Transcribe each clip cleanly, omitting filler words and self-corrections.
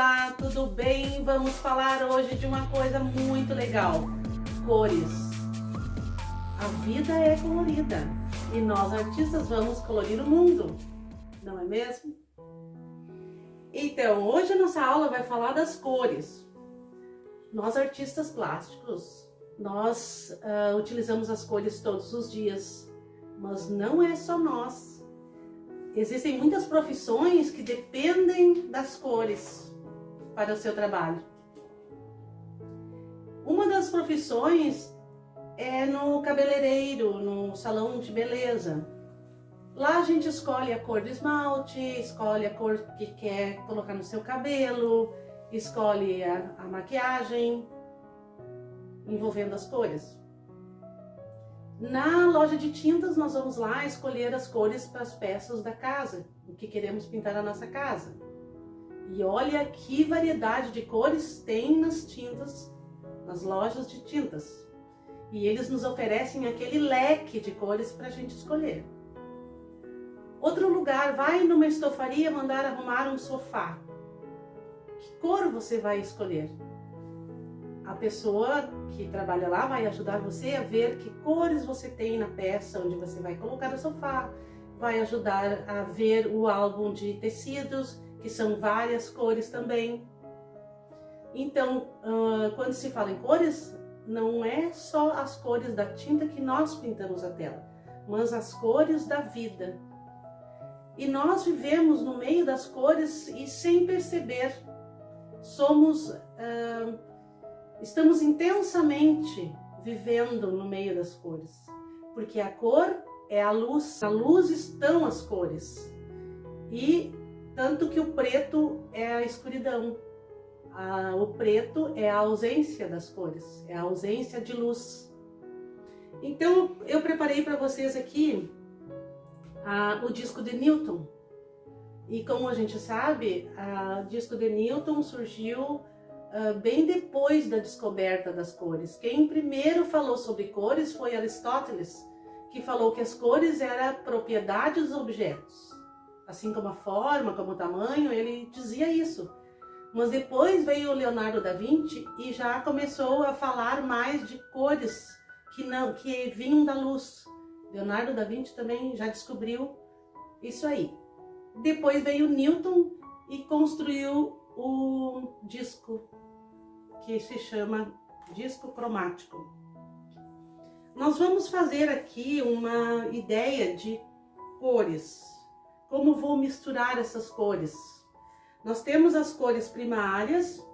Olá, tudo bem? Vamos falar hoje de uma coisa muito legal: cores. A vida é colorida e nós artistas vamos colorir o mundo, não é mesmo? Então, hoje a nossa aula vai falar das cores. Nós artistas plásticos, nós utilizamos as cores todos os dias, mas não é só nós. Existem muitas profissões que dependem das cores para o seu trabalho. Uma das profissões é no cabeleireiro, no salão de beleza. Lá a gente escolhe a cor do esmalte, escolhe a cor que quer colocar no seu cabelo, escolhe a maquiagem, envolvendo as cores. Na loja de tintas nós vamos lá escolher as cores para as peças da casa, o que queremos pintar na nossa casa. E olha que variedade de cores tem nas tintas, nas lojas de tintas. E eles nos oferecem aquele leque de cores para a gente escolher. Outro lugar, vai numa estofaria mandar arrumar um sofá. Que cor você vai escolher? A pessoa que trabalha lá vai ajudar você a ver que cores você tem na peça onde você vai colocar o sofá, vai ajudar a ver o álbum de tecidos, que são várias cores também. Então, quando se fala em cores, não é só as cores da tinta que nós pintamos a tela, mas as cores da vida. E nós vivemos no meio das cores e sem perceber, estamos intensamente vivendo no meio das cores, porque a cor é a luz, na luz estão as cores, e tanto que o preto é a escuridão, o preto é a ausência das cores, é a ausência de luz. Então eu preparei para vocês aqui o disco de Newton, e como a gente sabe, o disco de Newton surgiu bem depois da descoberta das cores. Quem primeiro falou sobre cores foi Aristóteles, que falou que as cores eram propriedade dos objetos. Assim como a forma, como o tamanho, ele dizia isso. Mas depois veio o Leonardo da Vinci e já começou a falar mais de cores que vinham da luz. Leonardo da Vinci também já descobriu isso aí. Depois veio Newton e construiu o disco, que se chama disco cromático. Nós vamos fazer aqui uma ideia de cores. Como vou misturar essas cores? Nós temos as cores primárias,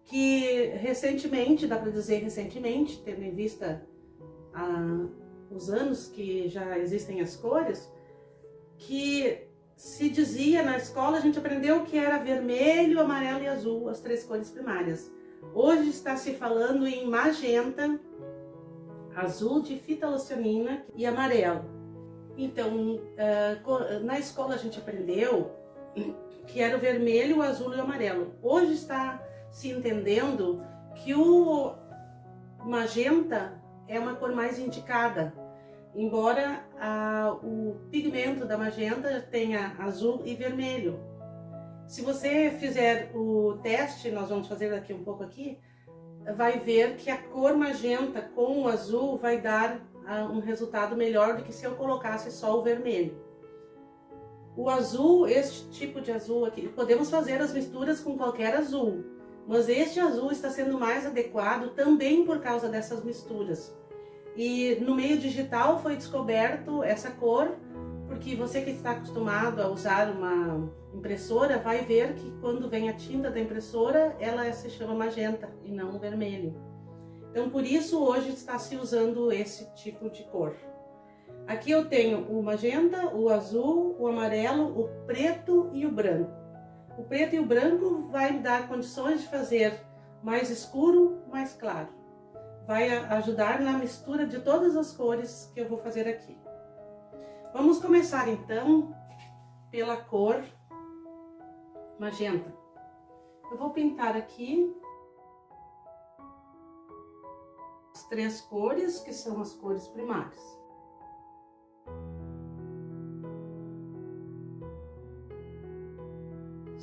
que recentemente, dá para dizer recentemente, tendo em vista os anos que já existem as cores, que se dizia na escola, a gente aprendeu que era vermelho, amarelo e azul, as três cores primárias. Hoje está se falando em magenta, azul de fitalacianina e amarelo. Então, na escola a gente aprendeu que era o vermelho, o azul e o amarelo. Hoje está se entendendo que o magenta é uma cor mais indicada, embora o pigmento da magenta tenha azul e vermelho. Se você fizer o teste, nós vamos fazer daqui um pouco aqui, vai ver que a cor magenta com o azul vai dar um resultado melhor do que se eu colocasse só o vermelho. O azul, este tipo de azul aqui, podemos fazer as misturas com qualquer azul, mas este azul está sendo mais adequado também por causa dessas misturas. E no meio digital foi descoberto essa cor, porque você que está acostumado a usar uma impressora vai ver que quando vem a tinta da impressora, ela se chama magenta e não vermelho. Então por isso hoje está se usando esse tipo de cor. Aqui eu tenho o magenta, o azul, o amarelo, o preto e o branco. O preto e o branco vai me dar condições de fazer mais escuro, mais claro. Vai ajudar na mistura de todas as cores que eu vou fazer aqui. Vamos começar então pela cor magenta. Eu vou pintar aqui as três cores, que são as cores primárias.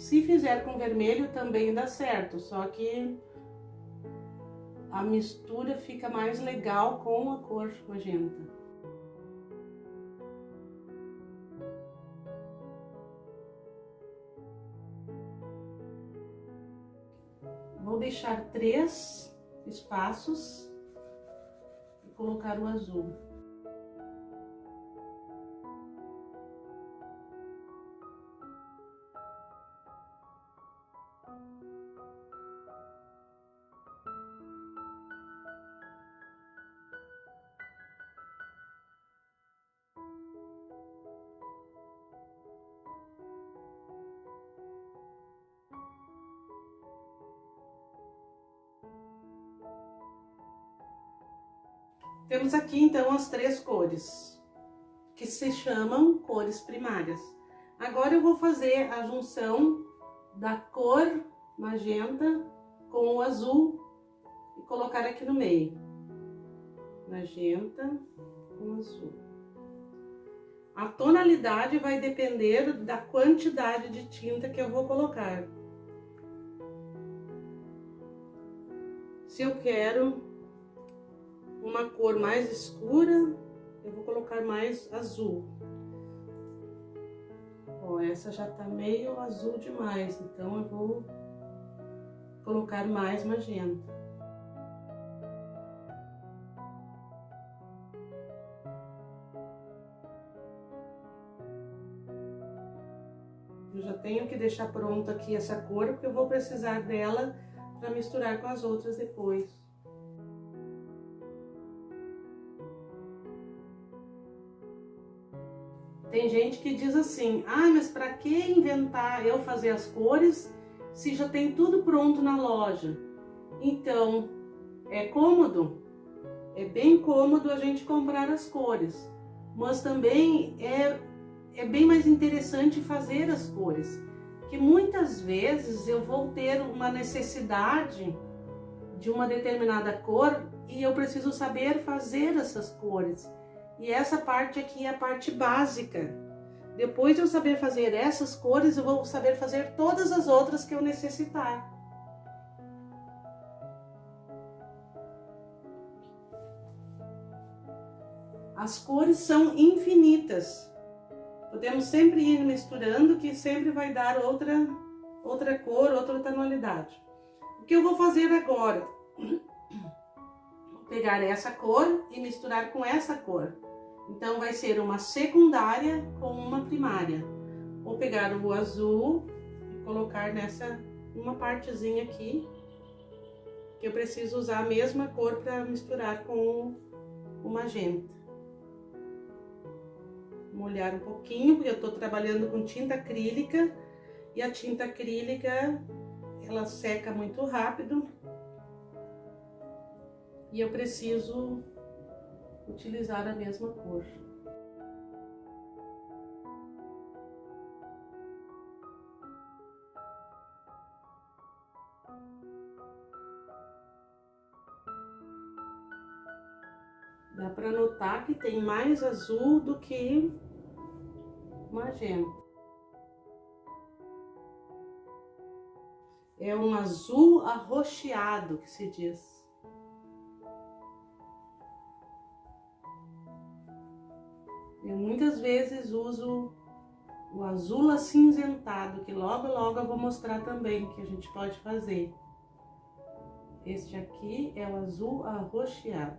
Se fizer com vermelho também dá certo, só que a mistura fica mais legal com a cor magenta. Vou deixar 3 espaços e colocar o azul. Temos aqui então as 3 cores, que se chamam cores primárias. Agora eu vou fazer a junção da cor magenta com o azul e colocar aqui no meio. Magenta com azul. A tonalidade vai depender da quantidade de tinta que eu vou colocar. Se eu quero uma cor mais escura, eu vou colocar mais azul. Ó, essa já tá meio azul demais, então eu vou colocar mais magenta. Eu já tenho que deixar pronta aqui essa cor, porque eu vou precisar dela para misturar com as outras depois. Tem gente que diz assim, ah, mas para que inventar eu fazer as cores se já tem tudo pronto na loja? Então, é cômodo, é bem cômodo a gente comprar as cores, mas também é bem mais interessante fazer as cores, que muitas vezes eu vou ter uma necessidade de uma determinada cor e eu preciso saber fazer essas cores. E essa parte aqui é a parte básica. Depois de eu saber fazer essas cores, eu vou saber fazer todas as outras que eu necessitar. As cores são infinitas. Podemos sempre ir misturando, que sempre vai dar outra cor, outra tonalidade. O que eu vou fazer agora? Vou pegar essa cor e misturar com essa cor. Então, vai ser uma secundária com uma primária. Vou pegar o azul e colocar uma partezinha aqui, que eu preciso usar a mesma cor para misturar com o magenta. Molhar um pouquinho, porque eu estou trabalhando com tinta acrílica, e a tinta acrílica, ela seca muito rápido, e eu preciso utilizar a mesma cor. Dá para notar que tem mais azul do que magenta. É um azul arroxeado que se diz. Eu muitas vezes uso o azul acinzentado, que logo eu vou mostrar também que a gente pode fazer. Este aqui é o azul arroxeado.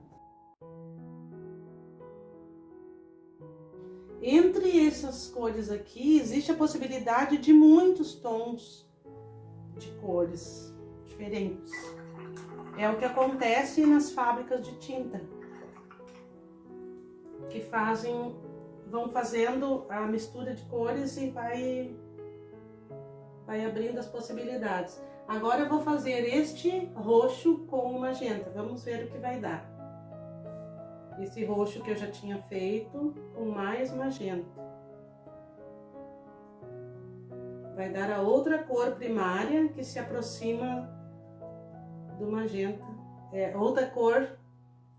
Entre essas cores aqui, existe a possibilidade de muitos tons de cores diferentes. É o que acontece nas fábricas de tinta, que vão fazendo a mistura de cores e vai abrindo as possibilidades. Agora eu vou fazer este roxo com o magenta, vamos ver o que vai dar. Esse roxo que eu já tinha feito com mais magenta. Vai dar a outra cor primária que se aproxima do magenta. É outra cor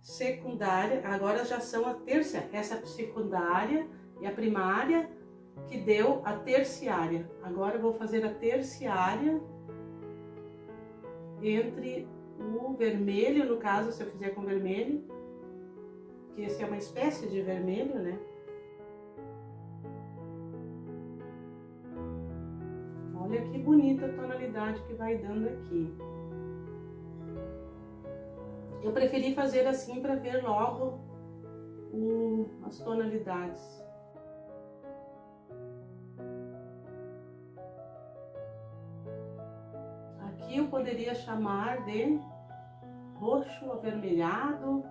secundária, agora já são a terceira. Essa secundária e a primária que deu a terciária. Agora eu vou fazer a terciária entre o vermelho, no caso, se eu fizer com vermelho, que esse é uma espécie de vermelho, né? Olha que bonita a tonalidade que vai dando aqui. Eu preferi fazer assim para ver logo as tonalidades. Aqui eu poderia chamar de roxo avermelhado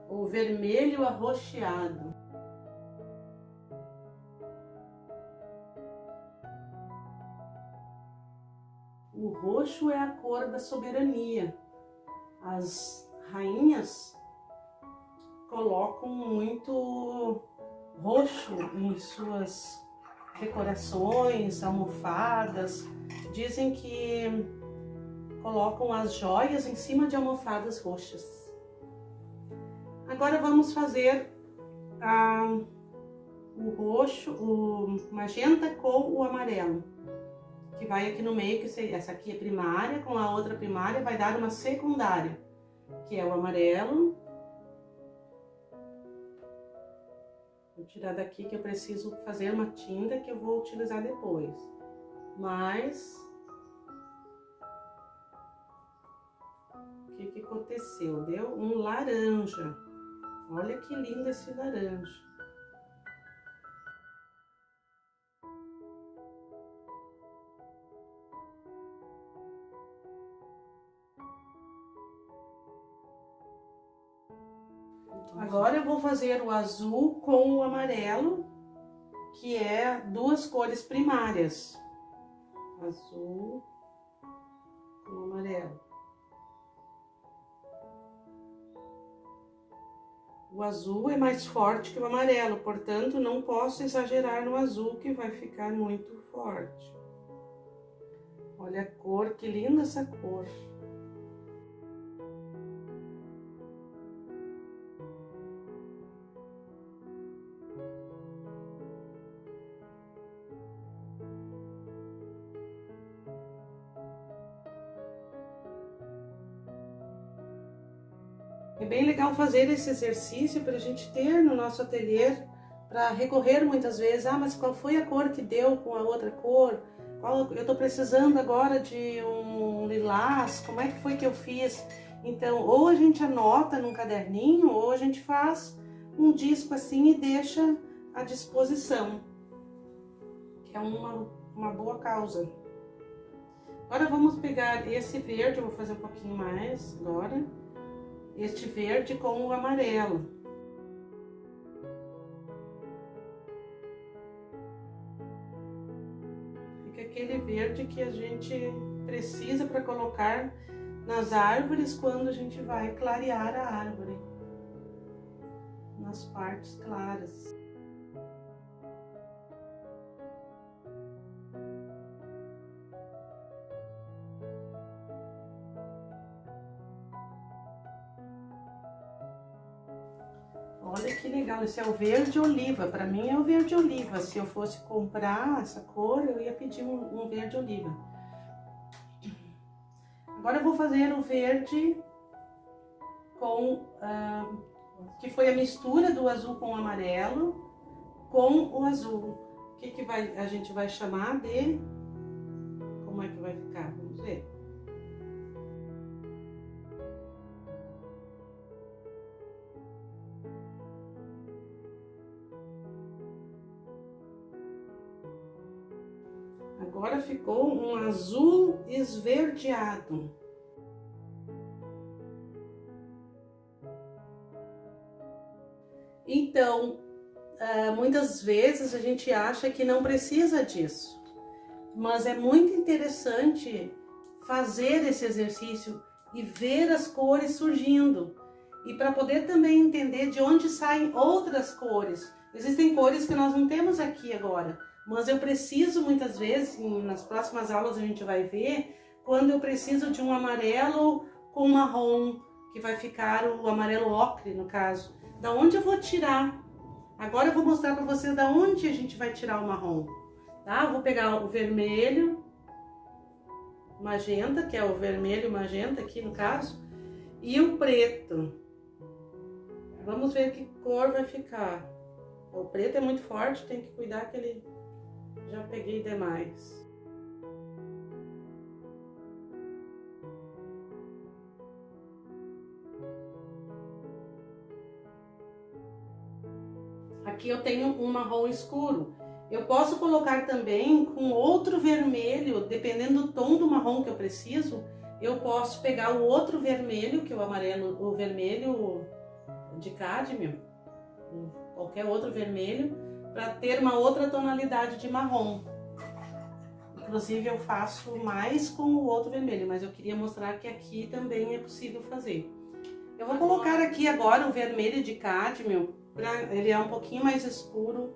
ou vermelho arroxeado. O roxo é a cor da soberania. As rainhas colocam muito roxo em suas decorações, almofadas. Dizem que colocam as joias em cima de almofadas roxas. Agora vamos fazer o roxo, o magenta com o amarelo, que vai aqui no meio, que essa aqui é primária, com a outra primária vai dar uma secundária, que é o amarelo. Vou tirar daqui que eu preciso fazer uma tinta que eu vou utilizar depois. Mas o que aconteceu? Deu um laranja. Olha que lindo esse laranja. Agora eu vou fazer o azul com o amarelo, que é duas cores primárias. Azul com o amarelo. O azul é mais forte que o amarelo, portanto não posso exagerar no azul, que vai ficar muito forte. Olha a cor, que linda essa cor. É bem legal fazer esse exercício para a gente ter no nosso ateliê, para recorrer muitas vezes. Ah, mas qual foi a cor que deu com a outra cor? Eu estou precisando agora de um lilás, como é que foi que eu fiz? Então, ou a gente anota num caderninho, ou a gente faz um disco assim e deixa à disposição, que é uma boa causa. Agora vamos pegar esse verde, eu vou fazer um pouquinho mais agora. Este verde com o amarelo. Fica aquele verde que a gente precisa para colocar nas árvores quando a gente vai clarear a árvore, nas partes claras. Olha que legal, esse é o verde oliva, para mim é o verde oliva. Se eu fosse comprar essa cor, eu ia pedir um verde oliva. Agora eu vou fazer o verde com, que foi a mistura do azul com o amarelo, com o azul. O que a gente vai chamar de... Como é que vai ficar? Vamos ver. Agora ficou um azul esverdeado. Então, muitas vezes a gente acha que não precisa disso, mas é muito interessante fazer esse exercício e ver as cores surgindo. E para poder também entender de onde saem outras cores. Existem cores que nós não temos aqui agora, mas eu preciso muitas vezes, nas próximas aulas a gente vai ver, quando eu preciso de um amarelo com marrom, que vai ficar o amarelo ocre no caso. Da onde eu vou tirar Agora eu vou mostrar para vocês da onde a gente vai tirar o marrom, tá? Eu vou pegar o vermelho, magenta, que é o vermelho magenta aqui no caso, e o preto. Vamos ver que cor vai ficar. O preto é muito forte, tem que cuidar que ele já peguei demais. Aqui eu tenho um marrom escuro. Eu posso colocar também com outro vermelho, dependendo do tom do marrom que eu preciso, eu posso pegar o outro vermelho, que é o amarelo, o vermelho de cádmio, qualquer outro vermelho, para ter uma outra tonalidade de marrom. Inclusive eu faço mais com o outro vermelho, mas eu queria mostrar que aqui também é possível fazer. Eu vou colocar aqui agora o vermelho de cádmio, ele é um pouquinho mais escuro,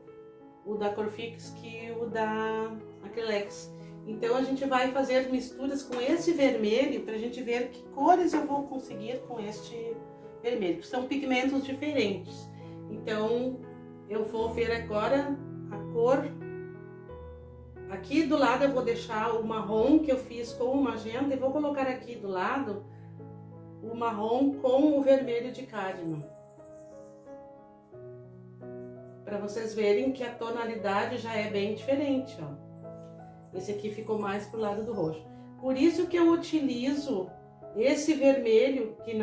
o da Corfix, que o da Acrylex. Então a gente vai fazer misturas com esse vermelho para a gente ver que cores eu vou conseguir com este vermelho, que são pigmentos diferentes. Então eu vou ver agora a cor. Aqui do lado eu vou deixar o marrom que eu fiz com o magenta e vou colocar aqui do lado o marrom com o vermelho de cádmio, para vocês verem que a tonalidade já é bem diferente, ó. Esse aqui ficou mais pro lado do roxo. Por isso que eu utilizo esse vermelho, que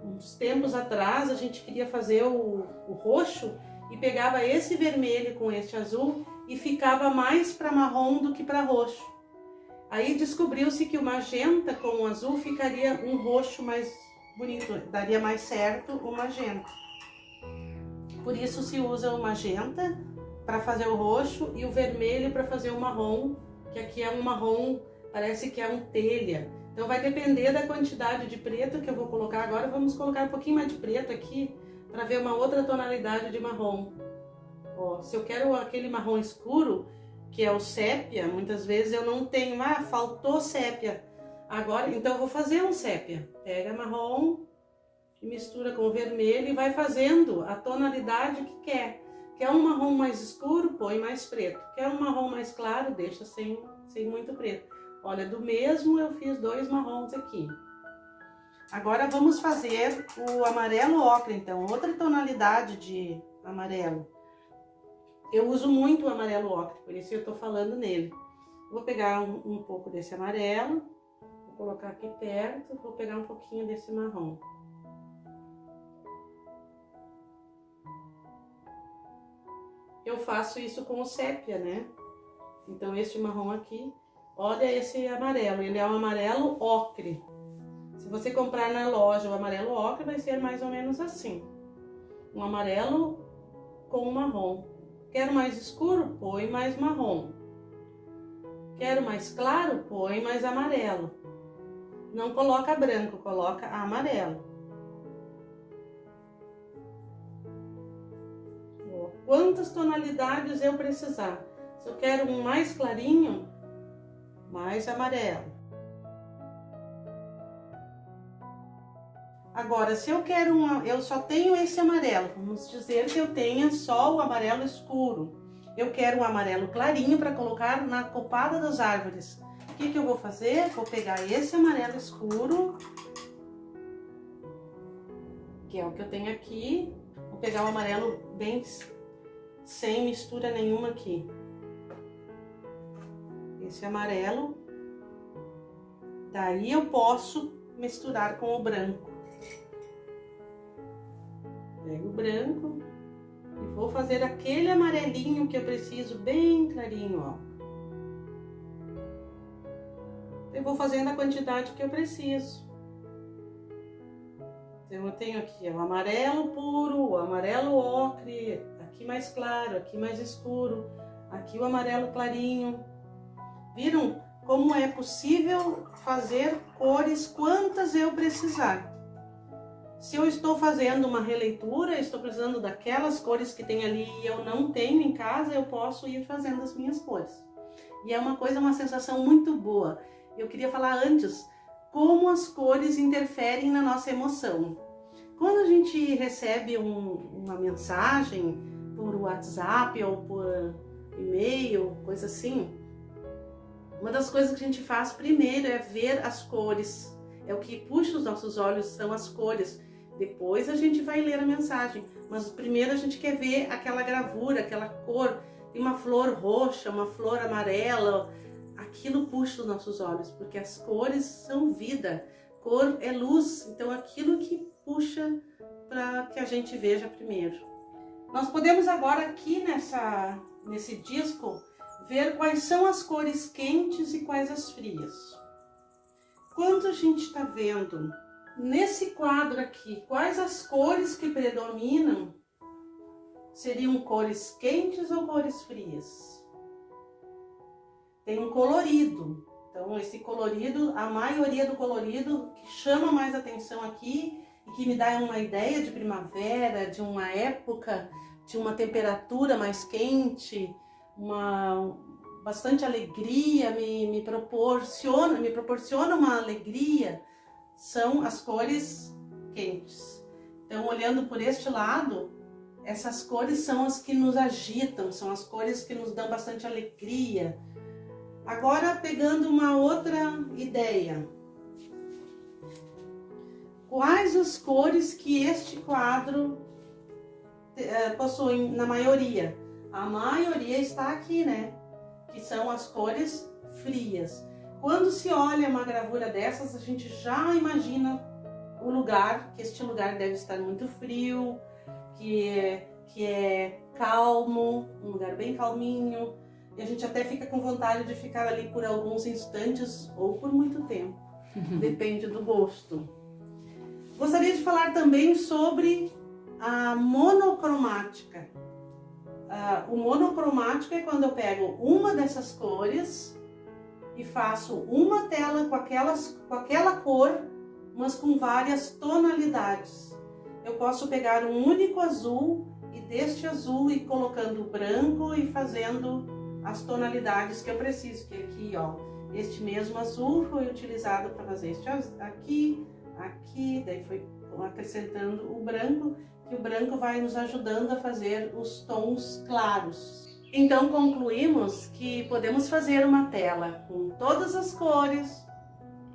uns tempos atrás a gente queria fazer o roxo e pegava esse vermelho com este azul e ficava mais para marrom do que para roxo. Aí descobriu-se que o magenta com o azul ficaria um roxo mais bonito, daria mais certo o magenta. Por isso se usa o magenta para fazer o roxo e o vermelho para fazer o marrom, que aqui é um marrom, parece que é um telha. Então vai depender da quantidade de preto que eu vou colocar agora. Vamos colocar um pouquinho mais de preto aqui para ver uma outra tonalidade de marrom. Ó, se eu quero aquele marrom escuro, que é o sépia, muitas vezes eu não tenho, faltou sépia. Agora, então eu vou fazer um sépia. Pega marrom e mistura com o vermelho e vai fazendo a tonalidade que quer. Quer um marrom mais escuro, põe mais preto. Quer um marrom mais claro, deixa sem muito preto. Olha, do mesmo eu fiz 2 marrons aqui. Agora vamos fazer o amarelo ocre, então, outra tonalidade de amarelo. Eu uso muito o amarelo ocre, por isso eu tô falando nele. Vou pegar um pouco desse amarelo, vou colocar aqui perto, vou pegar um pouquinho desse marrom. Eu faço isso com o sépia, né? Então este marrom aqui, olha esse amarelo, ele é um amarelo ocre. Se você comprar na loja o amarelo ocre, vai ser mais ou menos assim. Um amarelo com marrom. Quero mais escuro? Põe mais marrom. Quero mais claro? Põe mais amarelo. Não coloca branco, coloca amarelo. Quantas tonalidades eu precisar. Se eu quero um mais clarinho, mais amarelo. Agora, se eu quero eu só tenho esse amarelo, vamos dizer que eu tenha só o amarelo escuro. Eu quero um amarelo clarinho para colocar na copada das árvores. O que eu vou fazer? Vou pegar esse amarelo escuro, que é o que eu tenho aqui. Vou pegar o amarelo bem sem mistura nenhuma aqui. Esse amarelo. Daí eu posso misturar com o branco. Pego o branco e vou fazer aquele amarelinho que eu preciso bem clarinho, ó. Eu vou fazendo a quantidade que eu preciso. Então eu tenho aqui o amarelo puro, o amarelo ocre, aqui mais claro, aqui mais escuro, aqui o amarelo clarinho. Viram como é possível fazer cores quantas eu precisar? Se eu estou fazendo uma releitura, estou precisando daquelas cores que tem ali e eu não tenho em casa, eu posso ir fazendo as minhas cores. E é uma sensação muito boa. Eu queria falar antes como as cores interferem na nossa emoção. Quando a gente recebe uma mensagem por WhatsApp ou por e-mail, coisa assim, uma das coisas que a gente faz primeiro é ver as cores. É o que puxa os nossos olhos, são as cores. Depois a gente vai ler a mensagem, mas primeiro a gente quer ver aquela gravura, aquela cor. Tem uma flor roxa, uma flor amarela, aquilo puxa os nossos olhos, porque as cores são vida, cor é luz, então aquilo que puxa para que a gente veja primeiro. Nós podemos agora aqui nesse disco ver quais são as cores quentes e quais as frias. Quando a gente está vendo nesse quadro aqui, quais as cores que predominam, seriam cores quentes ou cores frias? Tem um colorido, então esse colorido, a maioria do colorido que chama mais atenção aqui e que me dá uma ideia de primavera, de uma época, de uma temperatura mais quente, bastante alegria, me proporciona uma alegria, são as cores quentes. Então, olhando por este lado, essas cores são as que nos agitam, são as cores que nos dão bastante alegria. Agora, pegando uma outra ideia. Quais as cores que este quadro possui na maioria? A maioria está aqui, né? Que são as cores frias. Quando se olha uma gravura dessas, a gente já imagina o lugar, que este lugar deve estar muito frio, que é calmo, um lugar bem calminho, e a gente até fica com vontade de ficar ali por alguns instantes ou por muito tempo, depende do gosto. Gostaria de falar também sobre a monocromática. O monocromático é quando eu pego uma dessas cores e faço uma tela com aquela cor, mas com várias tonalidades. Eu posso pegar um único azul e deste azul ir colocando branco e fazendo as tonalidades que eu preciso. Que aqui, ó, este mesmo azul foi utilizado para fazer este aqui, daí foi acrescentando o branco, que o branco vai nos ajudando a fazer os tons claros. Então concluímos que podemos fazer uma tela com todas as cores,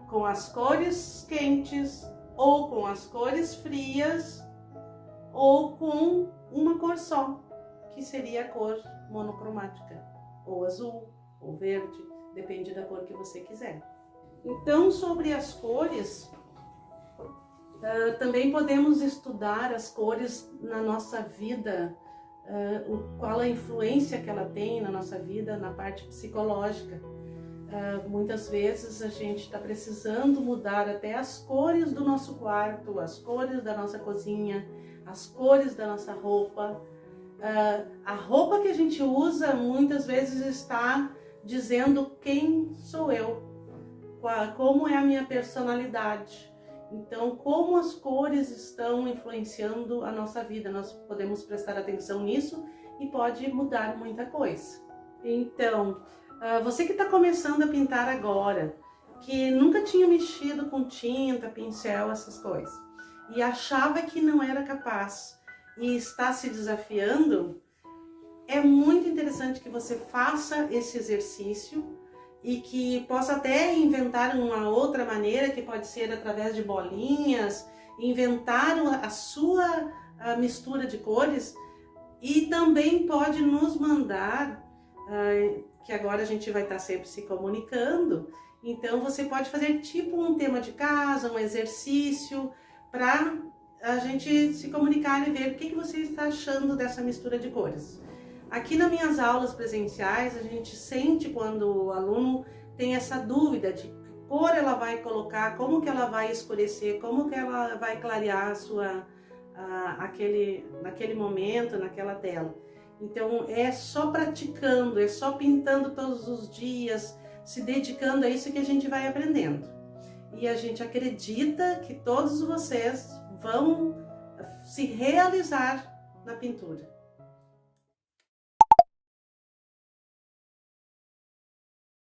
com as cores quentes, ou com as cores frias, ou com uma cor só, que seria a cor monocromática, ou azul, ou verde, depende da cor que você quiser. Então, sobre as cores, também podemos estudar as cores na nossa vida, qual a influência que ela tem na nossa vida, na parte psicológica. Muitas vezes a gente está precisando mudar até as cores do nosso quarto, as cores da nossa cozinha, as cores da nossa roupa. A roupa que a gente usa muitas vezes está dizendo quem sou eu, como é a minha personalidade. Então, como as cores estão influenciando a nossa vida, nós podemos prestar atenção nisso e pode mudar muita coisa. Então, você que está começando a pintar agora, que nunca tinha mexido com tinta, pincel, essas coisas, e achava que não era capaz e está se desafiando, é muito interessante que você faça esse exercício e que possa até inventar uma outra maneira, que pode ser através de bolinhas, inventar a sua mistura de cores, e também pode nos mandar, que agora a gente vai estar sempre se comunicando, então você pode fazer tipo um tema de casa, um exercício, para a gente se comunicar e ver o que você está achando dessa mistura de cores. Aqui nas minhas aulas presenciais, a gente sente quando o aluno tem essa dúvida de que cor ela vai colocar, como que ela vai escurecer, como que ela vai clarear naquele momento, naquela tela. Então é só praticando, é só pintando todos os dias, se dedicando a isso que a gente vai aprendendo. E a gente acredita que todos vocês vão se realizar na pintura.